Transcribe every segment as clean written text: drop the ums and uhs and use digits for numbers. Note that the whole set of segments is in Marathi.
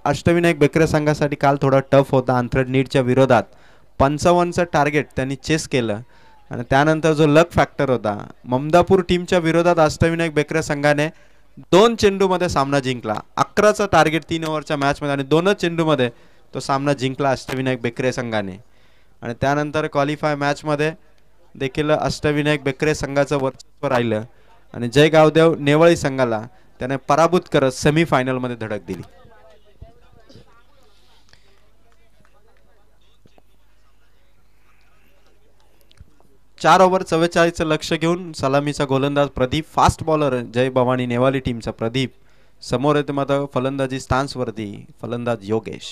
अष्टविनायक बेकरे संघासाठी काल थोडा टफ होता. अंथरड नीडच्या विरोधात 55चं टार्गेट त्यांनी चेस केलं आणि त्यानंतर जो लक फॅक्टर होता, ममदापूर टीमच्या विरोधात अष्टविनायक बेकरे संघाने 2 चेंडूमध्ये सामना जिंकला. 11चं टार्गेट 3 ओव्हरच्या मॅचमध्ये आणि 2च चेंडूमध्ये तो सामना जिंकला अष्टविनायक बेकरे संघाने. आणि त्यानंतर क्वालिफाय मॅचमध्ये देखील अष्टविनायक बेकरे संघाचं वर्चस्व राहिलं आणि जय गावदेव नेवळी संघाला त्याने पराभूत करत सेमीफायनलमध्ये धडक दिली. चार ओव्हर 44चं लक्ष घेऊन सलामीचा गोलंदाज प्रदीप, फास्ट बॉलर जय भवानी नेवाली टीमचा प्रदीप, समोर येते मात्र फलंदाजी स्टान्सवरती फलंदाज योगेश.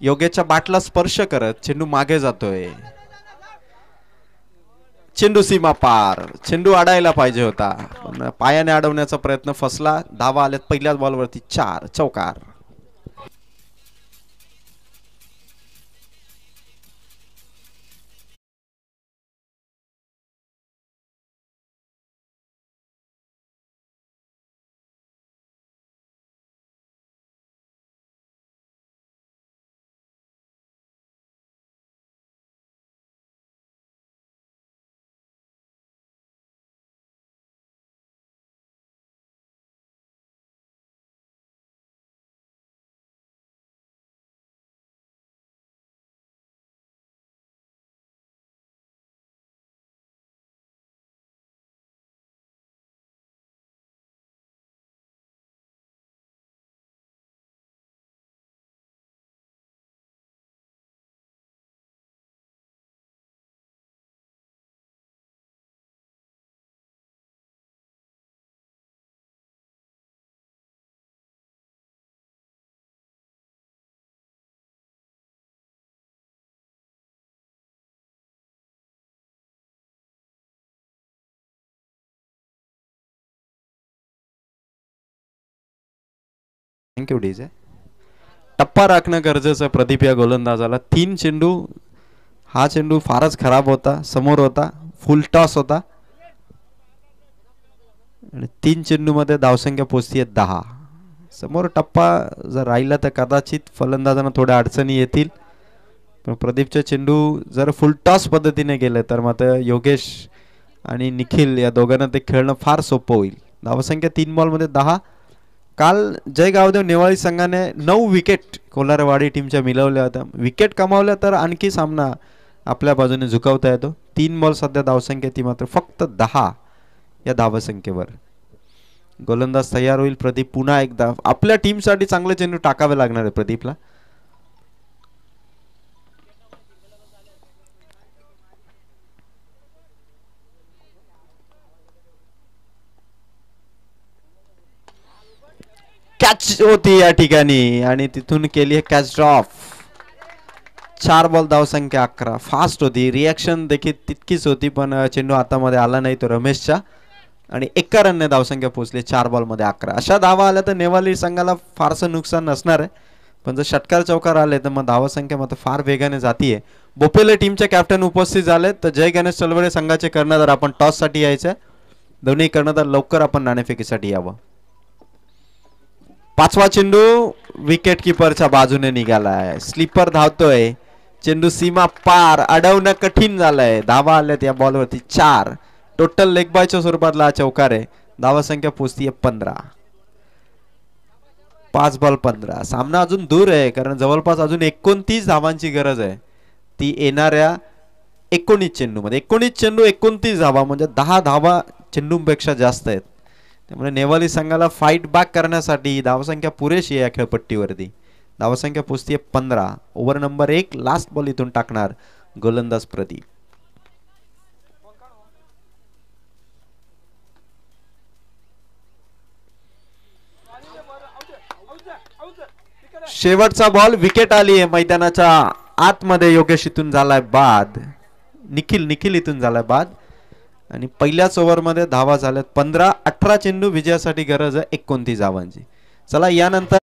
योगेशच्या बाटला स्पर्श करत चेंडू मागे जातोय. चेंडू सीमा पार, चेंडू अडायला पाहिजे होता पण पायाने अडवण्याचा प्रयत्न फसला. धावा आल्यात पहिल्याच बॉलवरती 4, चौकार. Thank you DJ. टप्पा राखणं गरजेचं प्रदीप या गोलंदाजाला. 3 चेंडू, हा चेंडू फारच खराब होता, समोर होता, फुल टॉस होता आणि 3 चेंडूमध्ये धावसंख्या पोचतीये 10. समोर टप्पा जर राहिला तर कदाचित फलंदाजांना थोड्या अडचणी येतील, पण प्रदीपचे चेंडू जर फुल टॉस पद्धतीने गेले तर मात्र योगेश आणि निखिल या दोघांना ते खेळणं फार सोपं होईल. धावसंख्या 3 बॉलमध्ये 10. काल जय गावदेव नेवाळी संघाने 9 विकेट कोलारवाडी टीमच्या मिळवल्या होत्या. विकेट कमावल्या तर आणखी सामना आपल्या बाजूने झुकवता येतो. 3 बॉल सध्या धावसंख्या ती मात्र फक्त 10 या धावसंख्येवर. गोलंदाज तयार होईल प्रदीप पुन्हा एकदा. आपल्या टीमसाठी चांगले चेंडू टाकावे लागणार आहे प्रदीपला. कॅच होती या ठिकाणी आणि तिथून केली कॅच ड्रॉप. 4 बॉल धावसंख्या 11. फास्ट होती, रिॲक्शन देखील तितकीच होती पण चेंडू हातामध्ये आला नाही तो रमेशच्या आणि 1 रनने धावसंख्या पोहोचली. 4 बॉलमध्ये 11. अशा धावा आल्या तर नेवाली संघाला फारसं नुकसान नसणार आहे, पण जर षटकार चौकार आले तर मग धावसंख्या मात्र फार वेगाने जातीये. बोपेले टीमचे कॅप्टन उपस्थित झाले तर जय गणेश चलवडे संघाचे कर्णधार आपण टॉससाठी यायचे. दोन्ही कर्णधार लवकर आपण नाणेफेकीसाठी यावं. 5वा चेंडू विकेट किपरच्या बाजूने निघालाय. स्लीपर धावतोय, चेंडू सीमा पार, अडवणं कठीण झालंय. धावा आल्यात या बॉलवरती 4. टोटल लेग बायच्या स्वरूपातला हा चौकार आहे. धावसंख्या पोचतीये 15. 5 बॉल 15. सामना अजून दूर आहे कारण जवळपास अजून 29 धावांची गरज आहे. ती येणाऱ्या 19 चेंडूमध्ये. 19 चेंडू 29 धावा म्हणजे 10 धावा चेंडूंपेक्षा जास्त आहेत. त्यामुळे नेवाली संघाला फाईट बॅक करण्यासाठी धावसंख्या पुरेशी आहे या खेळपट्टीवरती. धावसंख्या पोचतीये 15. ओव्हर नंबर 1 लास्ट बॉल इथून टाकणार गोलंदाज प्रदीप. शेवटचा बॉल, विकेट आली आहे मैदानाच्या आतमध्ये. योगेश इथून झालाय बाद. निखिल इथून झालाय बाद आणि पहिल्याच ओव्हरमध्ये धावा झाल्यात 15. 18 चेंडू, विजयासाठी गरज आहे 29 धावांची. चला यानंतर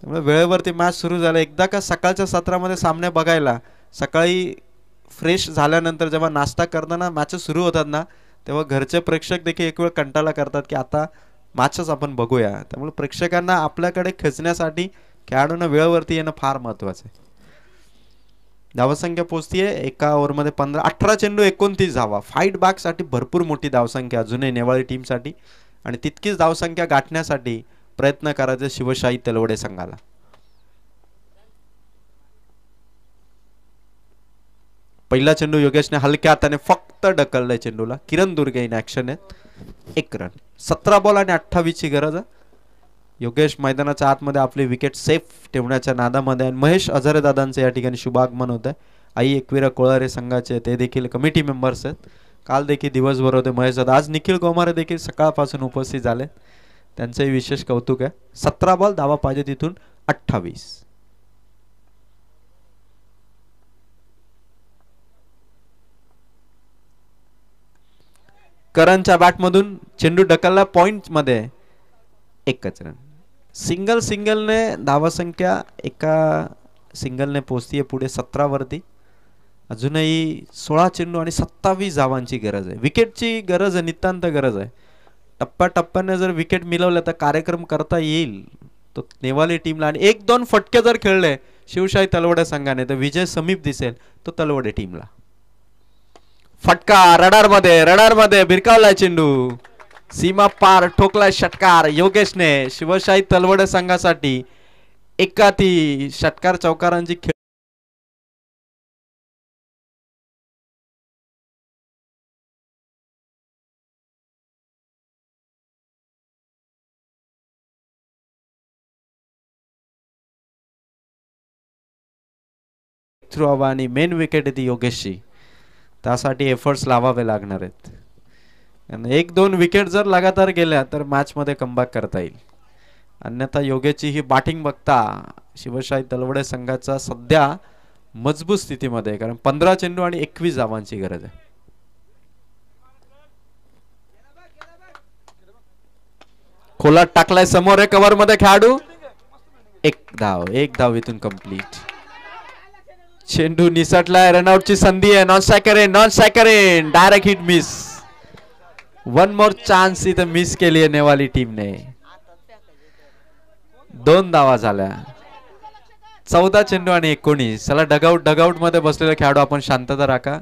त्यामुळे वेळेवरती मॅच सुरू झाला. एकदा का सकाळच्या सत्रामध्ये सामने बघायला, सकाळी फ्रेश झाल्यानंतर जेव्हा नाश्ता करताना मॅचेस सुरू होतात ना, तेव्हा घरचे प्रेक्षक देखील एक वेळ कंटाळा करतात की आता मॅचच आपण बघूया. त्यामुळे प्रेक्षकांना आपल्याकडे खेचण्यासाठी खेळाडूंना वेळेवरती येणं फार महत्त्वाचं आहे. धावसंख्या पोहोचतीये एका ओव्हरमध्ये 18 चेंडू 29 धावा. फाईट बॅकसाठी भरपूर मोठी धावसंख्या अजूनही नेवाळी टीमसाठी, आणि तितकीच धावसंख्या गाठण्यासाठी प्रयत्न करायचे शिवशाही तलवडे संघाला. पहिला चेंडू योगेशने हलक्या हाताने फक्त ढकललाय चेंडूला. किरण दुर्गे इन ऍक्शन आहेत. 1 रन. 17 बॉल आणि 28 ची गरज आहे. योगेश मैदानाच्या आतमध्ये आपली विकेट सेफ ठेवण्याच्या नादामध्ये, आणि महेश हजारे दादांचे या ठिकाणी शुभागमन होत आहे. आई एकविरा कोळारे संघाचे ते देखील कमिटी मेंबर्स आहेत. काल देखील दिवसभर होते महेश दादा. आज निखिल गोमारे देखील सकाळपासून उपस्थित झाले. त्यांचंही विशेष कौतुक आहे. 17 बॉल, धावा पाहिजे तिथून 28. करणच्या बॅटमधून चेंडू ढकलला पॉइंट मध्ये. 1च रन. सिंगलने धावसंख्या एका सिंगलने पोहोचतीये पुढे 17 वरती. अजूनही 16 चेंडू आणि 27 धावांची गरज आहे. विकेटची गरज आहे, नितांत गरज आहे. टप्प्याटप्प्याने जर विकेट मिळवल्या तर कार्यक्रम करता येईल तो नेवाली टीमला. आणि 1-2 फटके जर खेळले शिवशाही तलवडे संघाने तर विजय समीप दिसेल तो तलवडे टीमला. फटका रडारमध्ये भिरकावलाय चेंडू. सीमा पार ठोकलाय षटकार योगेशने. शिवशाही तलवडे संघासाठी एकाती षटकार चौकारांची खेळ थ्रू हवा आणि मेन विकेट येते योगेशची. त्यासाठी एफर्ट्स लावावे लागणार आहेत. 1-2 विकेट जर लगातार गेल्या तर मॅच मध्ये कमबॅक करता येईल. अन्यथा योगेशची ही बॅटिंग बघता शिवशाही तलवडे संघाचा सध्या मजबूत स्थितीमध्ये, कारण 15 चेंडू आणि 21 धावांची गरज आहे. खोलात टाकलाय समोर आहे कव्हर मध्ये खेळाडू. 1 धाव इथून कंप्लीट. चेंडू निसटलाय. रनआउटची संधी आहे. Non striker in direct hit miss. 1 more chance इथं मिस केली आहे नेवाली टीमने. 2 धावा झाल्या. 14 चेंडू आणि 19. चला डगआउट मध्ये बसलेले खेळाडू आपण शांतता राखा.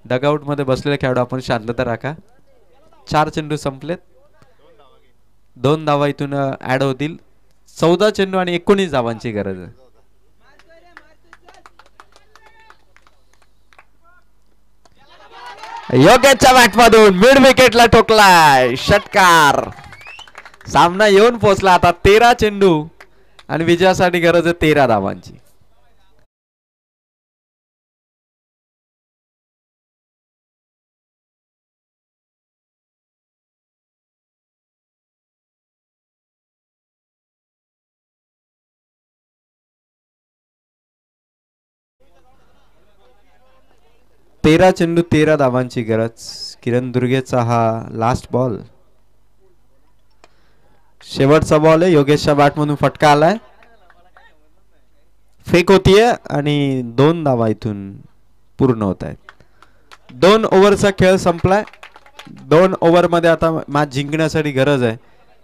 डगआउट मध्ये बसलेले खेळाडू आपण शांतता राखा. 4 चेंडू संपलेत. 2 धावा इथून ऍड होतील. 14 चेंडू आणि 19 धावांची गरज आहे. योगेशच्या बॅटमधून मिड विकेटला ठोकलाय षटकार. सामना येऊन पोहोचला आता. 13 चेंडू आणि विजयासाठी गरज आहे 13 धावांची. तेरा चेंडू 13 धावांची गरज. किरण दुर्गेचा हा लास्ट बॉल, शेवटचा बॉल आहे. योगेशच्या बॅटमधून फटका आलाय. फेक होतीये आणि 2 धावा इथून पूर्ण होत आहेत. 2 ओव्हरचा खेळ संपलाय. 2 ओव्हर मध्ये आता मॅच जिंकण्यासाठी गरज आहे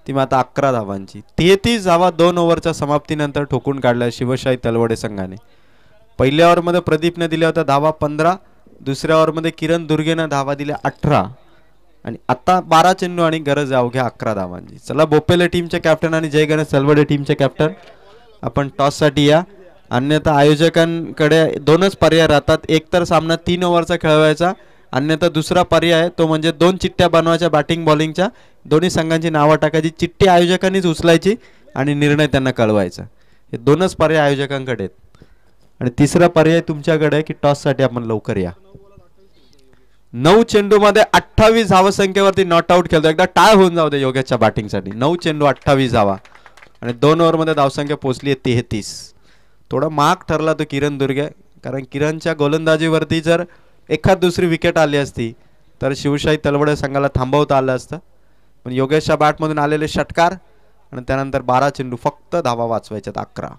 ती मग आता 11 धावांची. 33 धावा 2 ओव्हरच्या समाप्तीनंतर ठोकून काढल्या शिवशाही तलवडे संघाने. पहिल्या ओव्हर मध्ये प्रदीपने दिल्या होत्या धावा 15. दुसऱ्या ओव्हर मध्ये किरण दुर्गेने धावा दिल्या 18 आणि आता 12 चेंडू आणि गरज आहे अवघ्या 11 धावांची. चला बोपेले टीमचे कॅप्टन आणि जय गणेश तलवडे टीमचे कॅप्टन आपण टॉस साठी या. अन्यथा आयोजकांकडे 2च पर्याय राहतात. एक तर सामना 3 ओव्हरचा खेळवायचा, अन्यथा दुसरा पर्याय आहे तो म्हणजे 2 चिठ्ठ्या बनवायच्या बॅटिंग बॉलिंगच्या. दोन्ही संघांची नावं टाकायची, चिठ्ठी आयोजकांनीच उचलायची आणि निर्णय त्यांना कळवायचा. हे 2च पर्याय आयोजकांकडे आहेत. आणि तिसरा पर्याय तुमच्याकडे आहे की टॉस साठी आपण लवकर या. 9 चेंडू मध्ये 28 धावसंख्येवरती नॉट आउट खेळतो. एकदा टाळ होऊन जाऊ दे योगेशच्या बॅटिंग साठी. 9 चेंडू 28 धावा आणि 2 ओव्हर मध्ये धावसंख्या पोहोचली आहे 33. थोडा महाग ठरला तो किरण दुर्गे, कारण किरणच्या गोलंदाजीवरती जर एखाद दुसरी विकेट आली असती तर शिवशाही तलवडे संघाला थांबवता आलं असतं. पण योगेशच्या बॅटमधून आलेले षटकार आणि त्यानंतर 12 चेंडू, फक्त धावा वाचवायच्यात 11.